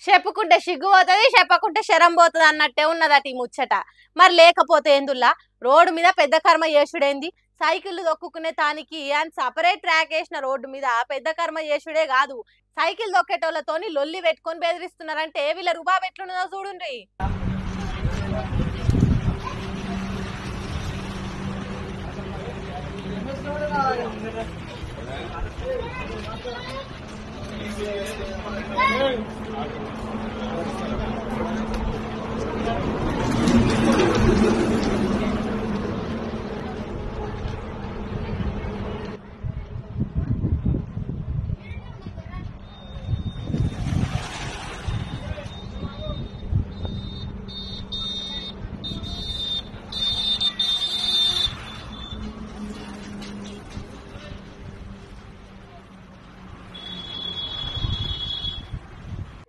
చెప్పుకుంటే సిగ్గు పోతుంది, చెప్పకుంటే శరం పోతుంది అన్నట్టే ఉన్నదట ఈ ముచ్చట. మరి లేకపోతే ఎందుల్లా రోడ్డు మీద పెద్ద కర్మ చేసుడేంది? సైకిల్ దొక్కుకునే తానికి అని సపరేట్ ట్రాక్ వేసిన రోడ్డు మీద పెద్ద కర్మ చేసుడే కాదు, సైకిల్ దొక్కేటోళ్ళతోని లొల్లి పెట్టుకొని బెదిరిస్తున్నారంటే వీళ్ళ రుబాబ్ ఎట్లున్నదో చూడుండ్రి.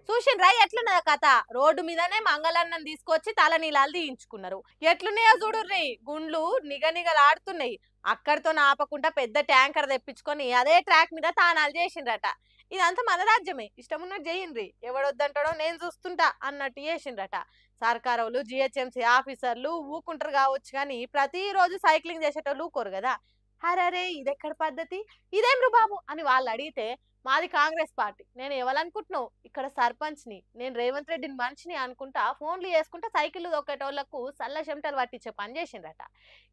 చూసిండ్రా ఎట్లున్నదా కథ? రోడ్డు మీదనే మంగళన్నం తీసుకొచ్చి తల నీళ్ళాలు తీయించుకున్నారు. ఎట్లున్నాయో చూడుర్రి, గుండ్లు నిగనిగలాడుతున్నాయి. అక్కడితో ఆపకుండా పెద్ద ట్యాంకర్ తెప్పించుకొని అదే ట్రాక్ మీద తానాలు చేసిండ్రట. ఇదంతా మన రాజ్యమే, ఇష్టమున్నట్టు చేయండ్రి, ఎవడొద్దంటాడో నేను చూస్తుంటా అన్నట్టు చేసిండ్రట. సర్కారోళ్ళు జిహెచ్ఎంసీ ఆఫీసర్లు ఊకుంటారు కావచ్చు, కానీ ప్రతిరోజు సైక్లింగ్ చేసేటోళ్ళు ఊకోరు కదా. అరే ఇదెక్కడ పద్ధతి, ఇదేం బాబు అని వాళ్ళు అడిగితే, మాది కాంగ్రెస్ పార్టీ, నేను ఎవరనుకుంటున్నావు, ఇక్కడ సర్పంచ్ని, నేను రేవంత్ రెడ్డిని మనిషిని అనుకుంటా ఫోన్లు చేసుకుంటా సైకిళ్ళు దొక్కేటోళ్లకు సల్ల చెమటలు పట్టించే పని చేసిండ్రట.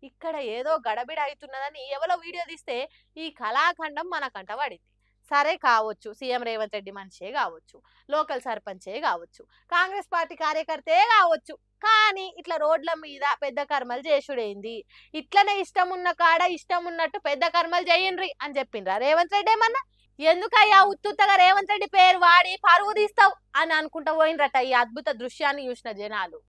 ఇక్కడ ఏదో గడబిడ అవుతున్నదని ఎవరో వీడియో తీస్తే ఈ కళాఖండం మనకంట పడింది. సరే కావచ్చు, సీఎం రేవంత్ రెడ్డి మనిషే కావచ్చు, లోకల్ సర్పంచే కావచ్చు, కాంగ్రెస్ పార్టీ కార్యకర్తే కావచ్చు, కానీ ఇట్లా రోడ్ల మీద పెద్ద కర్మలు చేసుడేంది? ఇట్లనే ఇష్టం ఉన్న కాడ ఇష్టం ఉన్నట్టు పెద్ద కర్మలు చేయండ్రి అని చెప్పిండ్రా రేవంత్ రెడ్డి? ఏమన్నా ఎందుకయ్యా ఉత్తుత్తగా రేవంత్ రెడ్డి పేరు వాడి పరువు తీస్తావు అని అనుకుంటా పోయినరట ఈ అద్భుత దృశ్యాన్ని చూసిన జనాలు.